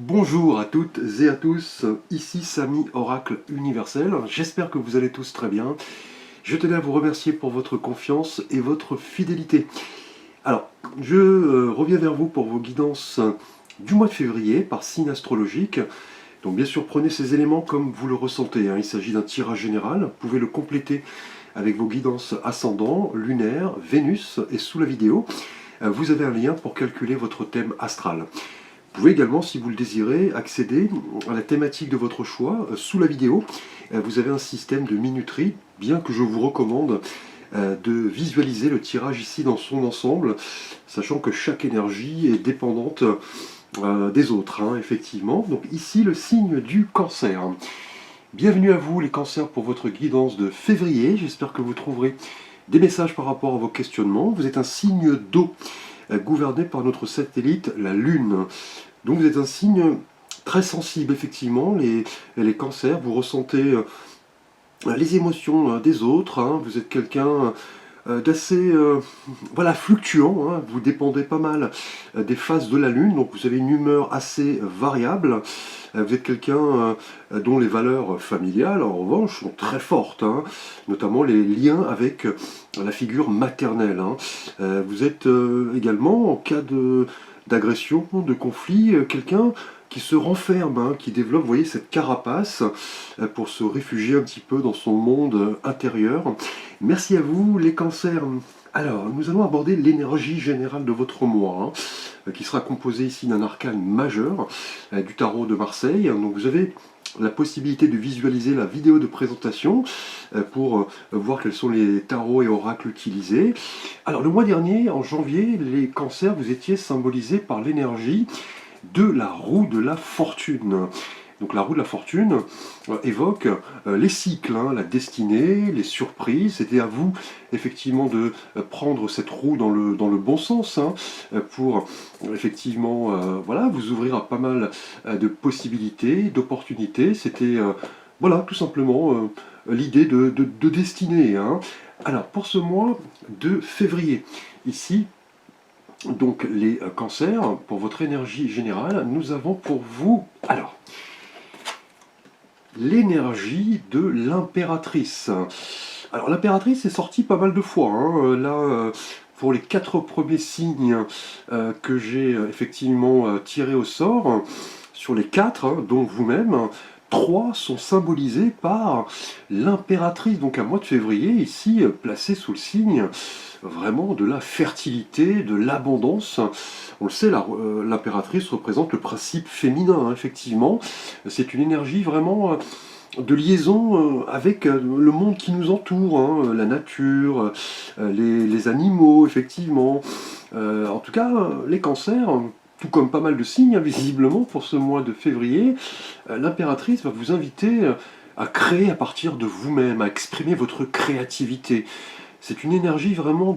Bonjour à toutes et à tous, ici Samy Oracle Universel, j'espère que vous allez tous très bien. Je tenais à vous remercier pour votre confiance et votre fidélité. Alors, je reviens vers vous pour vos guidances du mois de février par signe astrologique. Donc bien sûr, prenez ces éléments comme vous le ressentez, hein. Il s'agit d'un tirage général, vous pouvez le compléter avec vos guidances ascendant, lunaire, Vénus et sous la vidéo, vous avez un lien pour calculer votre thème astral. Vous pouvez également, si vous le désirez, accéder à la thématique de votre choix sous la vidéo. Vous avez un système de minuterie, bien que je vous recommande de visualiser le tirage ici dans son ensemble, sachant que chaque énergie est dépendante des autres, hein, effectivement. Donc ici, le signe du Cancer. Bienvenue à vous les cancers pour votre guidance de février. J'espère que vous trouverez des messages par rapport à vos questionnements. Vous êtes un signe d'eau, gouverné par notre satellite, la Lune. Donc vous êtes un signe très sensible, effectivement. Les cancers, vous ressentez les émotions des autres, hein. Vous êtes quelqu'un d'assez voilà, fluctuant, hein. Vous dépendez pas mal des phases de la Lune, donc vous avez une humeur assez variable. Vous êtes quelqu'un dont les valeurs familiales, en revanche, sont très fortes, hein, notamment les liens avec la figure maternelle, hein. Vous êtes également, en cas d'agression, de conflit, quelqu'un qui se renferme, hein, qui développe, vous voyez, cette carapace pour se réfugier un petit peu dans son monde intérieur. Merci à vous, les cancers. Alors, nous allons aborder l'énergie générale de votre mois, hein, qui sera composée ici d'un arcane majeur, du tarot de Marseille. Donc vous avez la possibilité de visualiser la vidéo de présentation pour voir quels sont les tarots et oracles utilisés. Alors, le mois dernier, en janvier, les cancers, vous étiez symbolisés par l'énergie de la roue de la fortune. Donc la roue de la fortune évoque les cycles, hein, la destinée, les surprises. C'était à vous effectivement de prendre cette roue dans le bon sens, hein, pour effectivement voilà, vous ouvrir à pas mal de possibilités, d'opportunités. C'était voilà, tout simplement l'idée de destinée, hein. Alors pour ce mois de février, ici, donc les cancers, pour votre énergie générale, nous avons pour vous, alors, l'énergie de l'impératrice. Alors l'impératrice est sortie pas mal de fois, hein. Là, pour les 4 premiers signes que j'ai effectivement tirés au sort, sur les 4, hein, dont vous-même, 3 sont symbolisés par l'impératrice, donc un mois de février, ici, placé sous le signe vraiment de la fertilité, de l'abondance. On le sait, l'impératrice représente le principe féminin, hein, effectivement. C'est une énergie vraiment de liaison avec le monde qui nous entoure, hein, la nature, les animaux, effectivement. En tout cas, les cancers, tout comme pas mal de signes, hein, visiblement, pour ce mois de février, l'impératrice va vous inviter à créer à partir de vous-même, à exprimer votre créativité. C'est une énergie vraiment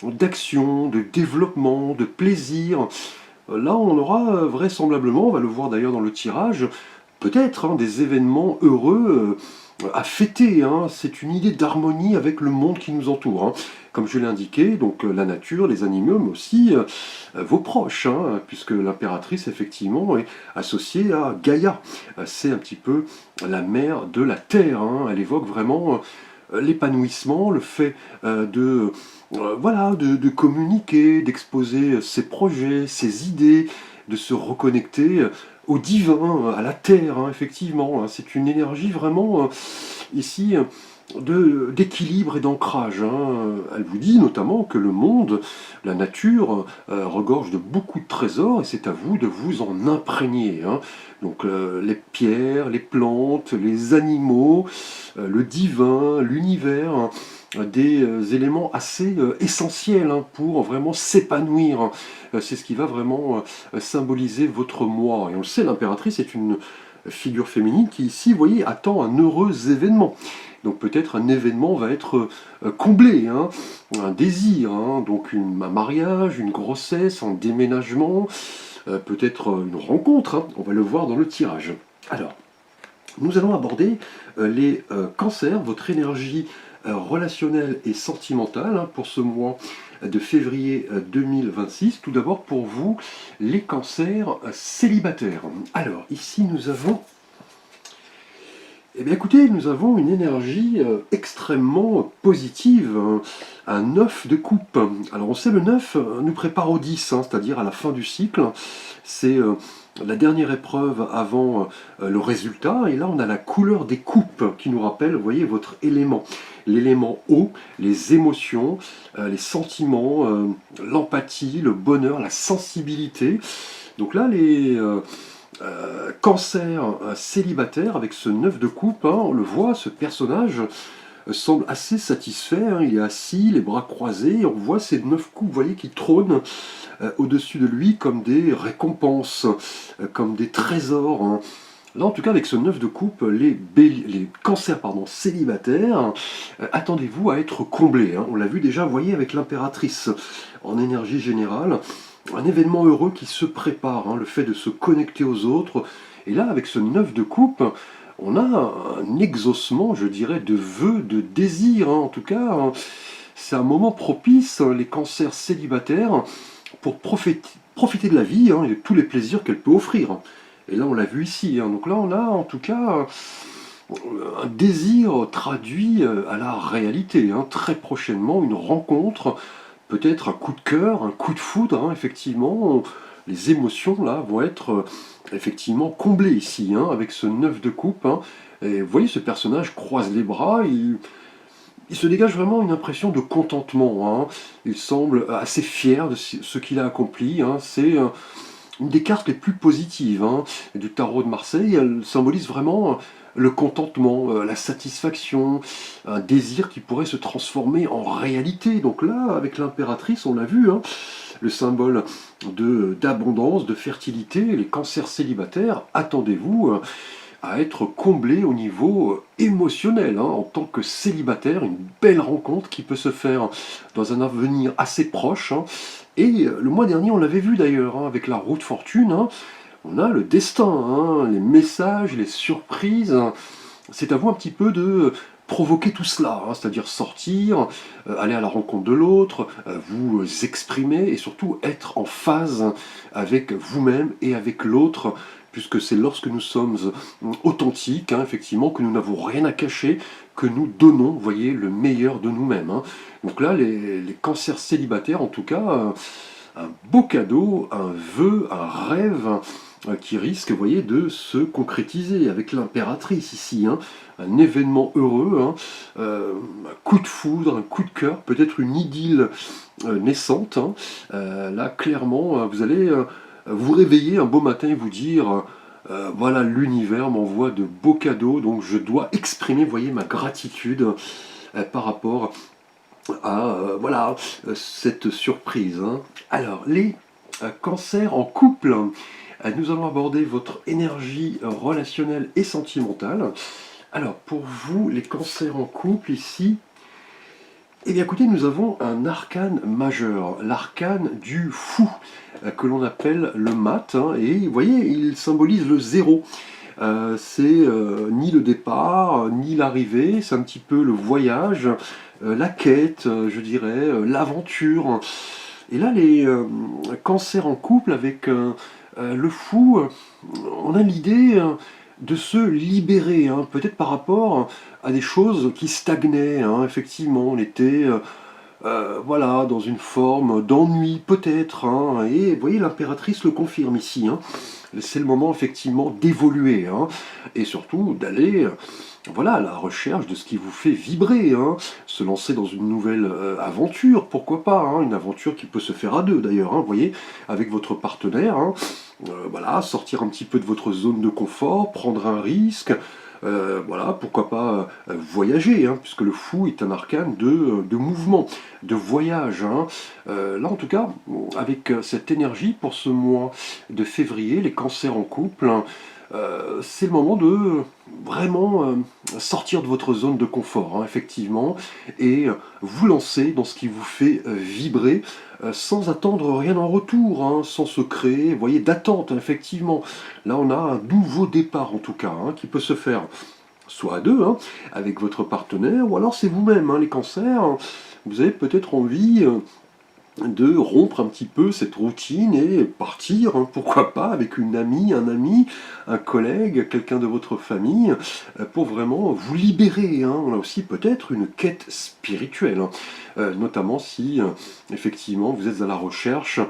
d'action, de développement, de plaisir. Là, on aura vraisemblablement, on va le voir d'ailleurs dans le tirage, peut-être hein, des événements heureux à fêter, hein. C'est une idée d'harmonie avec le monde qui nous entoure, hein. Comme je l'ai indiqué, donc la nature, les animaux, mais aussi vos proches, hein, puisque l'impératrice, effectivement, est associée à Gaïa. C'est un petit peu la mère de la Terre, hein. Elle évoque vraiment l'épanouissement, le fait voilà, de communiquer, d'exposer ses projets, ses idées, de se reconnecter au divin, à la terre, hein, effectivement. Hein. C'est une énergie vraiment, ici, d'équilibre et d'ancrage, hein. Elle vous dit notamment que le monde, la nature, regorge de beaucoup de trésors et c'est à vous de vous en imprégner, hein. Donc les pierres, les plantes, les animaux, le divin, l'univers, hein, des éléments assez essentiels, hein, pour vraiment s'épanouir. C'est ce qui va vraiment symboliser votre moi. Et on le sait, l'impératrice est une figure féminine qui ici, vous voyez, attend un heureux événement. Donc peut-être un événement va être comblé, hein, un désir, hein, donc un mariage, une grossesse, un déménagement, peut-être une rencontre, hein, on va le voir dans le tirage. Alors, nous allons aborder les cancers, votre énergie relationnel et sentimental pour ce mois de février 2026. Tout d'abord pour vous, les cancers célibataires. Alors, ici nous avons eh bien écoutez, nous avons une énergie extrêmement positive, un 9 de coupe. Alors on sait le 9 nous prépare au 10, c'est-à-dire à la fin du cycle. C'est la dernière épreuve avant le résultat. Et là on a la couleur des coupes qui nous rappelle, vous voyez, votre élément. L'élément eau, les émotions, les sentiments, l'empathie, le bonheur, la sensibilité. Donc là, les cancer célibataire avec ce 9 de coupe, on le voit, ce personnage semble assez satisfait, il est assis, les bras croisés, et on voit ces 9 coups, vous voyez, qui trônent au-dessus de lui comme des récompenses, comme des trésors. Là, en tout cas, avec ce 9 de coupe, les cancers célibataires, attendez-vous à être comblés. On l'a vu déjà, vous voyez, avec l'impératrice en énergie générale. Un événement heureux qui se prépare, le fait de se connecter aux autres. Et là, avec ce 9 de coupe, on a un exaucement, je dirais, de vœux, de désirs. En tout cas, c'est un moment propice, les cancers célibataires, pour profiter de la vie et de tous les plaisirs qu'elle peut offrir. Et là, on l'a vu ici. Donc là, on a en tout cas un désir traduit à la réalité. Très prochainement, une rencontre, peut-être un coup de cœur, un coup de foudre, effectivement. Les émotions là vont être effectivement comblées ici, avec ce 9 de coupe. Et vous voyez, ce personnage croise les bras, il se dégage vraiment une impression de contentement. Il semble assez fier de ce qu'il a accompli. C'est une des cartes les plus positives du tarot de Marseille. Elle symbolise vraiment le contentement, la satisfaction, un désir qui pourrait se transformer en réalité. Donc là, avec l'impératrice, on l'a vu, le symbole d'abondance, de fertilité, les cancers célibataires, attendez-vous à être comblés au niveau émotionnel. En tant que célibataire, une belle rencontre qui peut se faire dans un avenir assez proche. Et le mois dernier, on l'avait vu d'ailleurs, avec la roue de fortune, on a le destin, les messages, les surprises. C'est à vous un petit peu de provoquer tout cela, c'est-à-dire sortir, aller à la rencontre de l'autre, vous exprimer et surtout être en phase avec vous-même et avec l'autre, puisque c'est lorsque nous sommes authentiques, effectivement, que nous n'avons rien à cacher, que nous donnons, vous voyez, le meilleur de nous-mêmes. Donc là, les cancers célibataires, en tout cas, un beau cadeau, un vœu, un rêve qui risque, vous voyez, de se concrétiser avec l'impératrice ici. Un événement heureux, un coup de foudre, un coup de cœur, peut-être une idylle naissante. Là, clairement, vous allez vous réveiller un beau matin et vous dire voilà, l'univers m'envoie de beaux cadeaux, donc je dois exprimer, vous voyez, ma gratitude par rapport à voilà, cette surprise. Alors, les cancers en couple, nous allons aborder votre énergie relationnelle et sentimentale. Alors, pour vous, les cancers en couple, ici, eh bien écoutez, nous avons un arcane majeur, l'arcane du fou, que l'on appelle le mat, et vous voyez, il symbolise le zéro. C'est ni le départ, ni l'arrivée, c'est un petit peu le voyage, la quête, je dirais, l'aventure. Et là, les cancers en couple avec le fou, on a l'idée de se libérer, peut-être par rapport à des choses qui stagnaient. Effectivement, on était voilà, dans une forme d'ennui peut-être. Et vous voyez, l'impératrice le confirme ici. C'est le moment effectivement d'évoluer et surtout d'aller voilà, à la recherche de ce qui vous fait vibrer, se lancer dans une nouvelle aventure, pourquoi pas, une aventure qui peut se faire à deux d'ailleurs, vous voyez, avec votre partenaire, voilà, sortir un petit peu de votre zone de confort, prendre un risque, voilà, pourquoi pas voyager, puisque le fou est un arcane de mouvement, de voyage. Là, en tout cas, avec cette énergie pour ce mois de février, les cancers en couple, c'est le moment de vraiment sortir de votre zone de confort, effectivement, et vous lancer dans ce qui vous fait vibrer, sans attendre rien en retour, sans se créer, vous voyez, d'attente, effectivement. Là, on a un nouveau départ, en tout cas, qui peut se faire soit à deux, hein, avec votre partenaire, ou alors c'est vous-même, hein, les cancers. Vous avez peut-être envie de rompre un petit peu cette routine et partir, hein, pourquoi pas, avec une amie, un ami, un collègue, quelqu'un de votre famille, pour vraiment vous libérer, hein. On a aussi peut-être une quête spirituelle, hein, notamment si effectivement vous êtes à la recherche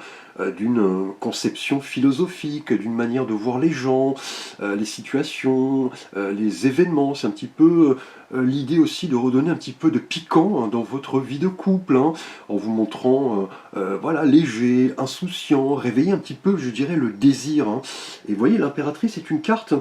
d'une conception philosophique, d'une manière de voir les gens, les situations, les événements. C'est un petit peu l'idée aussi de redonner un petit peu de piquant, hein, dans votre vie de couple, hein, en vous montrant voilà, léger, insouciant, réveiller un petit peu, je dirais, le désir, hein. Et vous voyez, l'impératrice est une carte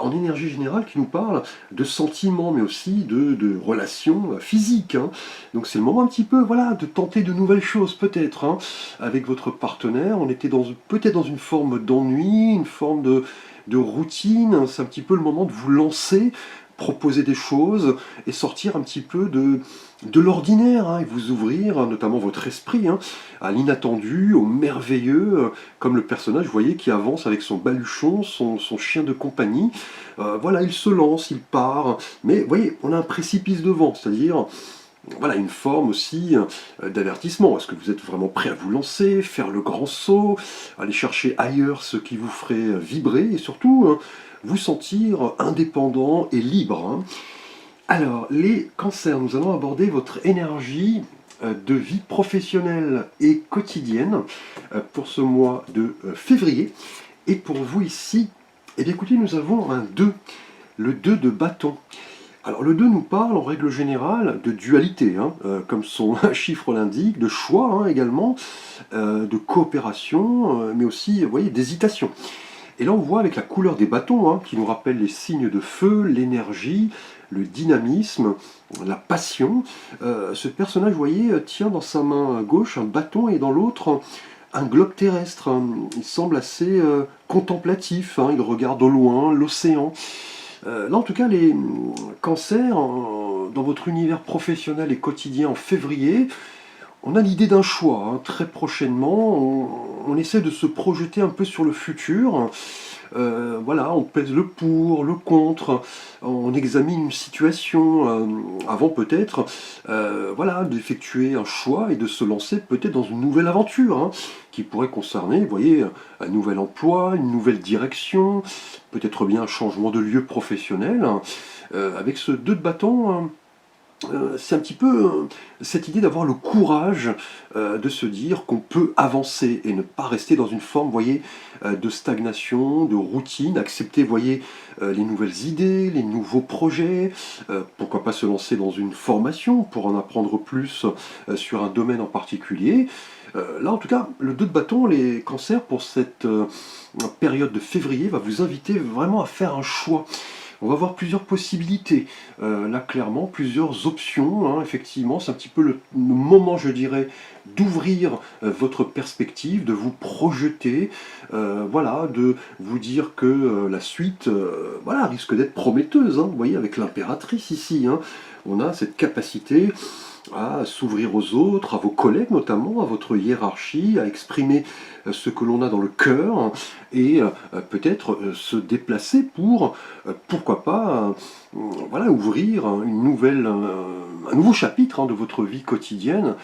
en énergie générale qui nous parle de sentiments, mais aussi de relations physiques, hein. Donc c'est le moment un petit peu, voilà, de tenter de nouvelles choses, peut-être, hein, avec votre partenaire. On était peut-être dans une forme d'ennui, une forme de routine. C'est un petit peu le moment de vous lancer, proposer des choses et sortir un petit peu de l'ordinaire, hein, et vous ouvrir, hein, notamment votre esprit, hein, à l'inattendu, au merveilleux, comme le personnage, vous voyez, qui avance avec son baluchon, son chien de compagnie. Voilà, il se lance, il part, mais vous voyez, on a un précipice devant, c'est-à-dire voilà, une forme aussi d'avertissement. Est-ce que vous êtes vraiment prêt à vous lancer, faire le grand saut, aller chercher ailleurs ce qui vous ferait vibrer, et surtout vous sentir indépendant et libre, hein. Alors, les cancers, nous allons aborder votre énergie de vie professionnelle et quotidienne pour ce mois de février. Et pour vous ici, eh bien écoutez, nous avons un 2, le 2 de bâton. Alors le 2 nous parle en règle générale de dualité, hein, comme son chiffre l'indique, de choix, hein, également, de coopération, mais aussi, vous voyez, d'hésitation. Et là on voit avec la couleur des bâtons, hein, qui nous rappelle les signes de feu, l'énergie, le dynamisme, la passion. Ce personnage, vous voyez, tient dans sa main gauche un bâton et dans l'autre un globe terrestre. Il semble assez contemplatif, hein, il regarde au loin l'océan. Là, en tout cas, les cancers, dans votre univers professionnel et quotidien en février, on a l'idée d'un choix, hein. Très prochainement, on essaie de se projeter un peu sur le futur. Voilà, on pèse le pour, le contre, on examine une situation avant peut-être voilà, d'effectuer un choix et de se lancer peut-être dans une nouvelle aventure, hein, qui pourrait concerner, vous voyez, un nouvel emploi, une nouvelle direction, peut-être bien un changement de lieu professionnel, hein. Avec ce 2 de bâton, hein, c'est un petit peu cette idée d'avoir le courage de se dire qu'on peut avancer et ne pas rester dans une forme, vous voyez, de stagnation, de routine, accepter, vous voyez, les nouvelles idées, les nouveaux projets, pourquoi pas se lancer dans une formation pour en apprendre plus sur un domaine en particulier. Là, en tout cas, le 2 de bâton, les cancers, pour cette période de février, va vous inviter vraiment à faire un choix. On va voir plusieurs possibilités, là clairement, plusieurs options, hein, effectivement, c'est un petit peu le moment, je dirais, d'ouvrir votre perspective, de vous projeter, voilà, de vous dire que la suite voilà, risque d'être prometteuse, hein. Vous voyez, avec l'impératrice ici, hein, on a cette capacité à s'ouvrir aux autres, à vos collègues notamment, à votre hiérarchie, à exprimer ce que l'on a dans le cœur et peut-être se déplacer pour, pourquoi pas, voilà, ouvrir un nouveau chapitre, hein, de votre vie quotidienne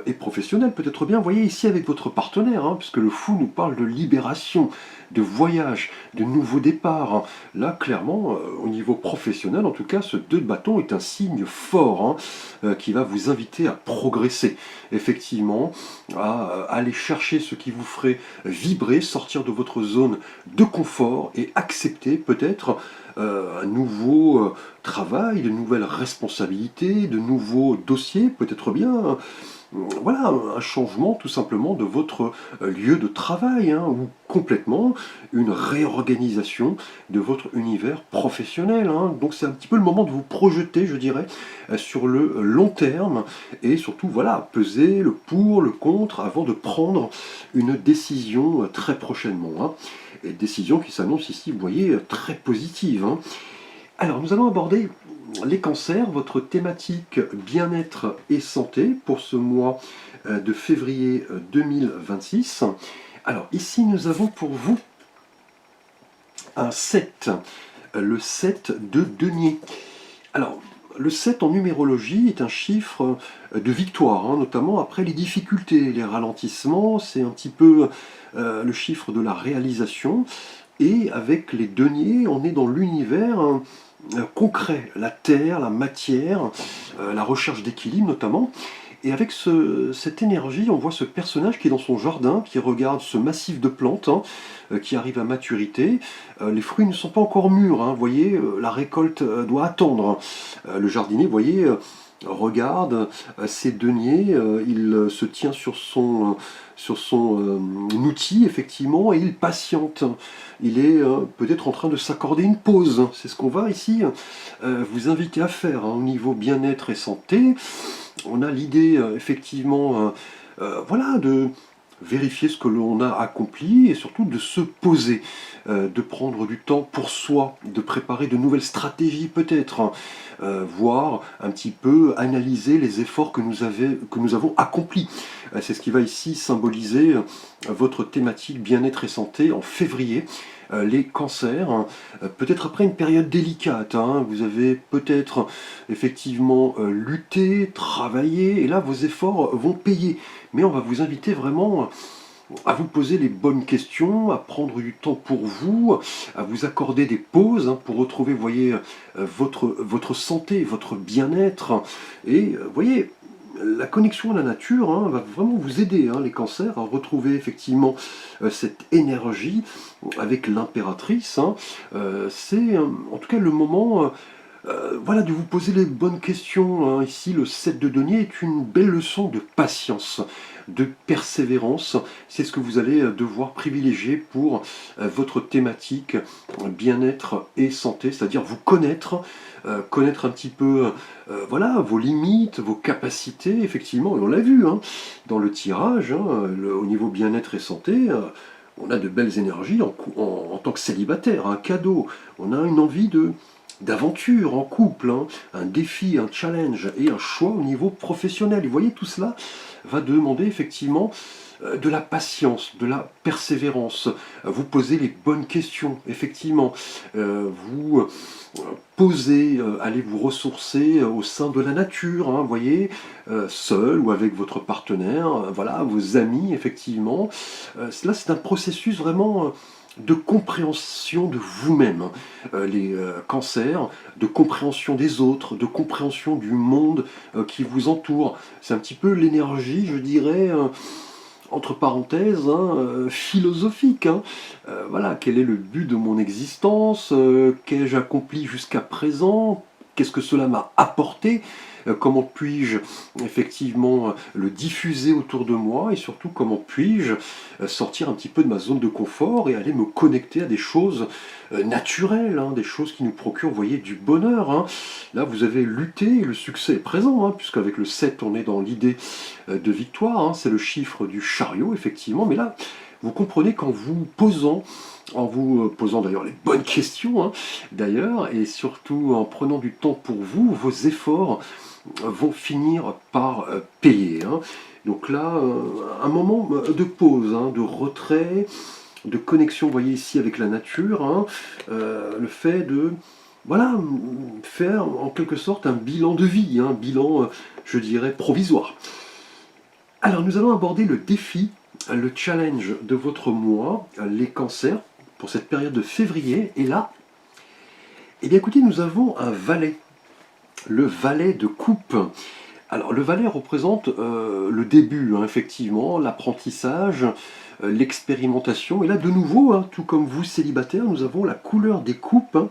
et professionnelle. Peut-être bien, vous voyez ici avec votre partenaire, hein, puisque le fou nous parle de libération, de voyage, de nouveau départ, hein. Là, clairement, au niveau professionnel, en tout cas, ce 2 de bâton est un signe fort, hein, qui va vous inviter à progresser, effectivement, à aller chercher ce qui vous ferait vibrer, sortir de votre zone de confort et accepter peut-être un nouveau travail, de nouvelles responsabilités, de nouveaux dossiers, peut-être bien, voilà, un changement tout simplement de votre lieu de travail, hein, ou complètement une réorganisation de votre univers professionnel, hein. Donc c'est un petit peu le moment de vous projeter, je dirais, sur le long terme et surtout, voilà, peser le pour, le contre avant de prendre une décision très prochainement, hein. Et décision qui s'annonce ici, vous voyez, très positive, hein. Alors, nous allons aborder les cancers, votre thématique bien-être et santé pour ce mois de février 2026. Alors, ici, nous avons pour vous un 7, le 7 de denier. Alors, le 7 en numérologie est un chiffre de victoire, hein, notamment après les difficultés, les ralentissements, c'est un petit peu le chiffre de la réalisation. Et avec les deniers, on est dans l'univers concret, la terre, la matière, la recherche d'équilibre notamment. Et avec cette énergie, on voit ce personnage qui est dans son jardin, qui regarde ce massif de plantes, hein, qui arrive à maturité. Les fruits ne sont pas encore mûrs, hein, vous voyez, la récolte doit attendre. Le jardinier, vous voyez, regarde ses deniers, il se tient sur son outil, effectivement, et il patiente. Il est peut-être en train de s'accorder une pause. C'est ce qu'on va ici vous inviter à faire, hein, au niveau bien-être et santé. On a l'idée, effectivement, voilà, de vérifier ce que l'on a accompli et surtout de se poser, de prendre du temps pour soi, de préparer de nouvelles stratégies peut-être, hein, voir un petit peu, analyser les efforts que nous avons accomplis. C'est ce qui va ici symboliser votre thématique bien-être et santé en février. Les cancers, hein, peut-être après une période délicate, hein, vous avez peut-être effectivement lutté, travaillé, et là vos efforts vont payer. Mais on va vous inviter vraiment à vous poser les bonnes questions, à prendre du temps pour vous, à vous accorder des pauses, hein, pour retrouver, vous voyez, votre santé, votre bien-être. Et vous voyez, la connexion à la nature, hein, va vraiment vous aider, hein, les cancers, à retrouver effectivement cette énergie avec l'impératrice, hein. C'est en tout cas le moment, voilà, de vous poser les bonnes questions, hein. Ici, le 7 de denier est une belle leçon de patience, de persévérance. C'est ce que vous allez devoir privilégier pour votre thématique bien-être et santé, c'est-à-dire vous connaître, connaître un petit peu, voilà, vos limites, vos capacités, effectivement, et on l'a vu, hein, dans le tirage, hein, au niveau bien-être et santé. On a de belles énergies en tant que célibataire, un cadeau, on a une envie d'aventure en couple, hein, un défi, un challenge et un choix au niveau professionnel. Vous voyez, tout cela va demander effectivement de la patience, de la persévérance, vous posez les bonnes questions, effectivement, vous posez, allez vous ressourcer au sein de la nature, hein, vous voyez, seul ou avec votre partenaire, voilà, vos amis, effectivement. Là, c'est un processus vraiment de compréhension de vous-même, hein, les cancers, de compréhension des autres, de compréhension du monde qui vous entoure. C'est un petit peu l'énergie, je dirais, entre parenthèses, hein, philosophique, hein. Voilà, quel est le but de mon existence, qu'ai-je accompli jusqu'à présent, qu'est-ce que cela m'a apporté, comment puis-je effectivement le diffuser autour de moi, et surtout comment puis-je sortir un petit peu de ma zone de confort et aller me connecter à des choses naturelles, hein, des choses qui nous procurent, vous voyez, du bonheur, hein. Là, vous avez lutté, et le succès est présent, hein, puisqu'avec le 7, on est dans l'idée de victoire, hein, c'est le chiffre du chariot, effectivement, mais là, vous comprenez qu'en vous posant, en vous posant d'ailleurs les bonnes questions, hein, d'ailleurs, et surtout en prenant du temps pour vous, vos efforts vont finir par payer, hein. Donc là, un moment de pause, hein, de retrait, de connexion, vous voyez ici avec la nature, hein, le fait de, voilà, faire en quelque sorte un bilan de vie, un bilan, je dirais, provisoire. Alors nous allons aborder le défi, le challenge de votre mois, les cancers, pour cette période de février. Et là, eh bien écoutez, nous avons un valet, le valet de coupe. Alors le valet représente le début, hein, effectivement, l'apprentissage, l'expérimentation. Et là de nouveau, hein, tout comme vous célibataire, nous avons la couleur des coupes, hein,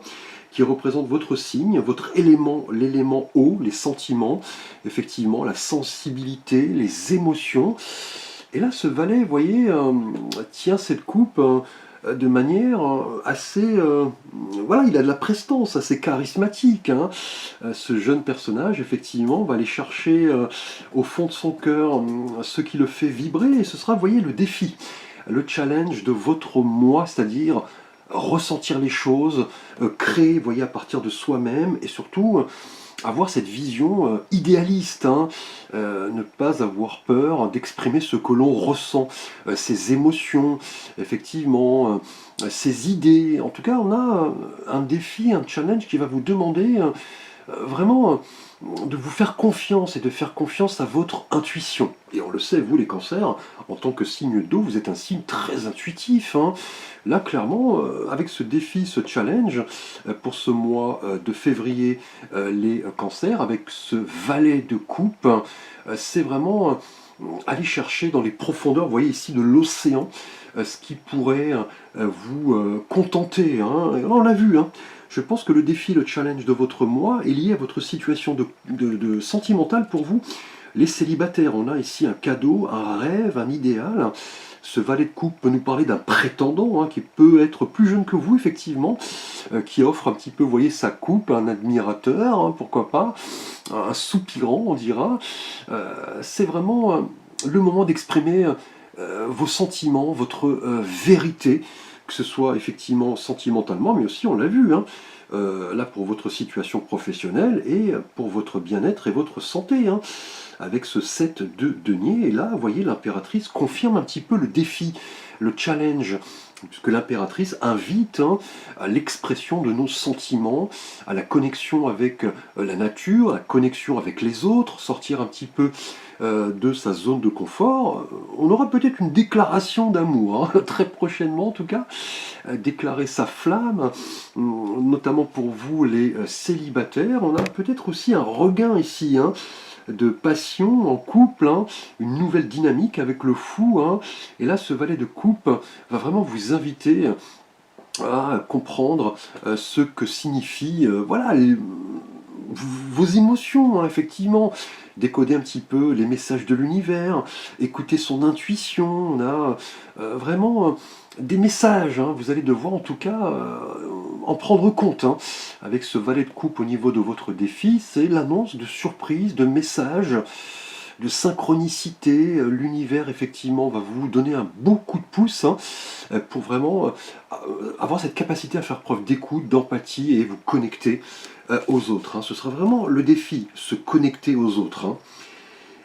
qui représente votre signe, votre élément, l'élément eau, les sentiments, effectivement, la sensibilité, les émotions. Et là, ce valet, vous voyez, tient cette coupe de manière assez... voilà, il a de la prestance, assez charismatique, hein. Ce jeune personnage, effectivement, va aller chercher au fond de son cœur ce qui le fait vibrer, et ce sera, vous voyez, le défi, le challenge de votre moi, c'est-à-dire ressentir les choses, créer, vous voyez, à partir de soi-même, et surtout avoir cette vision idéaliste, hein, ne pas avoir peur d'exprimer ce que l'on ressent, ses émotions, effectivement, ses idées. En tout cas, on a un défi, un challenge qui va vous demander vraiment de vous faire confiance et de faire confiance à votre intuition. Et on le sait, vous les cancers, en tant que signe d'eau, vous êtes un signe très intuitif, hein. Là, clairement, avec ce défi, ce challenge, pour ce mois de février, les cancers, avec ce valet de coupe, c'est vraiment aller chercher dans les profondeurs, vous voyez ici, de l'océan, ce qui pourrait vous contenter, hein. Et là, on l'a vu, hein. Je pense que le défi, le challenge de votre mois est lié à votre situation de sentimentale pour vous, les célibataires. On a ici un cadeau, un rêve, un idéal. Ce valet de coupe peut nous parler d'un prétendant, hein, qui peut être plus jeune que vous, effectivement, qui offre un petit peu, vous voyez, sa coupe, un admirateur, hein, pourquoi pas, un soupirant, on dira. C'est vraiment le moment d'exprimer vos sentiments, votre vérité, que ce soit effectivement sentimentalement, mais aussi, on l'a vu, hein, là pour votre situation professionnelle et pour votre bien-être et votre santé, hein, avec ce 7 de denier. Et là, vous voyez, l'impératrice confirme un petit peu le défi, le challenge, puisque l'impératrice invite, hein, à l'expression de nos sentiments, à la connexion avec la nature, à la connexion avec les autres, sortir un petit peu de sa zone de confort. On aura peut-être une déclaration d'amour, hein, très prochainement en tout cas, déclarer sa flamme, notamment pour vous les célibataires. On a peut-être aussi un regain ici, hein, de passion en couple, hein, une nouvelle dynamique avec le fou, hein. Et là, ce valet de coupe va vraiment vous inviter à comprendre ce que signifie voilà, vos émotions, hein, effectivement, décoder un petit peu les messages de l'univers, écouter son intuition. On a vraiment des messages, hein. Vous allez devoir en tout cas en prendre compte, hein. Avec ce valet de coupe au niveau de votre défi, c'est l'annonce de surprises, de messages, de synchronicité. L'univers, effectivement, va vous donner un beau coup de pouce, hein, pour vraiment avoir cette capacité à faire preuve d'écoute, d'empathie et vous connecter aux autres, hein. Ce sera vraiment le défi, se connecter aux autres, hein.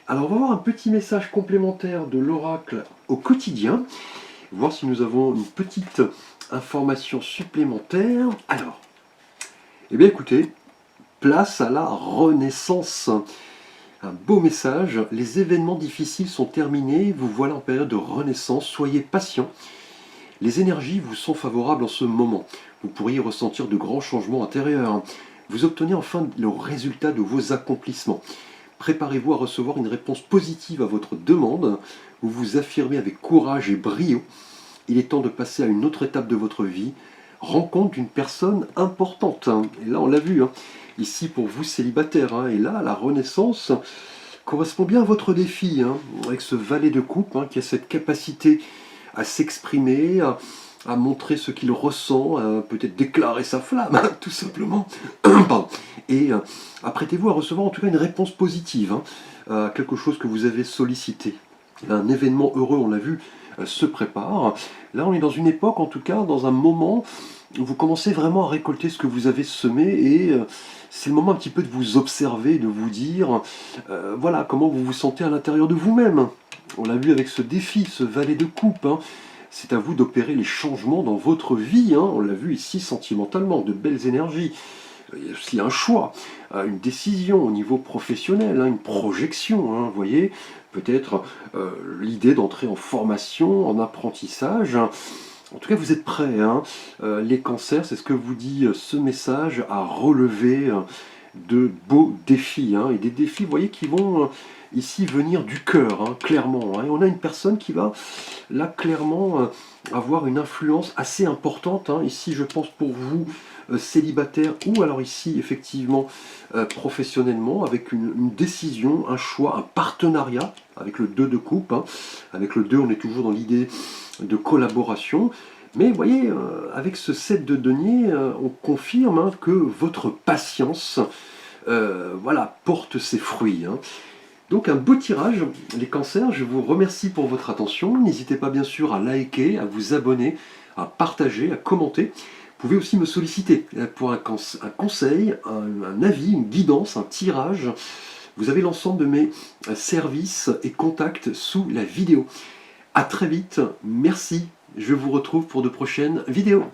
Alors, on va voir un petit message complémentaire de l'oracle au quotidien, voir si nous avons une petite information supplémentaire. Alors, eh bien écoutez, place à la renaissance. Un beau message, les événements difficiles sont terminés, vous voilà en période de renaissance, soyez patient. Les énergies vous sont favorables en ce moment. Vous pourriez ressentir de grands changements intérieurs. Vous obtenez enfin le résultat de vos accomplissements. Préparez-vous à recevoir une réponse positive à votre demande. Vous vous affirmez avec courage et brio. Il est temps de passer à une autre étape de votre vie. Rencontre d'une personne importante. Et là, on l'a vu, hein, ici pour vous célibataires, hein. Et là, la renaissance correspond bien à votre défi, hein, avec ce valet de coupe, hein, qui a cette capacité à s'exprimer, à montrer ce qu'il ressent, à peut-être déclarer sa flamme, hein, tout simplement. Pardon. Et apprêtez-vous à recevoir en tout cas une réponse positive, hein, à quelque chose que vous avez sollicité. Un événement heureux, on l'a vu, se prépare. Là, on est dans une époque, en tout cas, dans un moment où vous commencez vraiment à récolter ce que vous avez semé, et c'est le moment un petit peu de vous observer, de vous dire, voilà, comment vous vous sentez à l'intérieur de vous-même. On l'a vu avec ce défi, ce valet de coupe, hein. C'est à vous d'opérer les changements dans votre vie, hein. On l'a vu ici sentimentalement, de belles énergies. Il y a aussi un choix, une décision au niveau professionnel, hein, une projection, hein, vous voyez, peut-être l'idée d'entrer en formation, en apprentissage. En tout cas, vous êtes prêts, hein. Les cancers, c'est ce que vous dit ce message, à relever de beaux défis, hein, et des défis, vous voyez, qui vont ici venir du cœur, hein, clairement, hein. Et on a une personne qui va, là, clairement, avoir une influence assez importante, hein. Ici, je pense pour vous, célibataire, ou alors ici, effectivement, professionnellement, avec une décision, un choix, un partenariat, avec le 2 de coupe, hein. Avec le 2, on est toujours dans l'idée de collaboration. Mais vous voyez, avec ce 7 de denier, on confirme, hein, que votre patience voilà, porte ses fruits, hein. Donc un beau tirage, les cancers. Je vous remercie pour votre attention. N'hésitez pas bien sûr à liker, à vous abonner, à partager, à commenter, pouvez aussi me solliciter pour un conseil, un avis, une guidance, un tirage. Vous avez l'ensemble de mes services et contacts sous la vidéo. À très vite, merci, je vous retrouve pour de prochaines vidéos.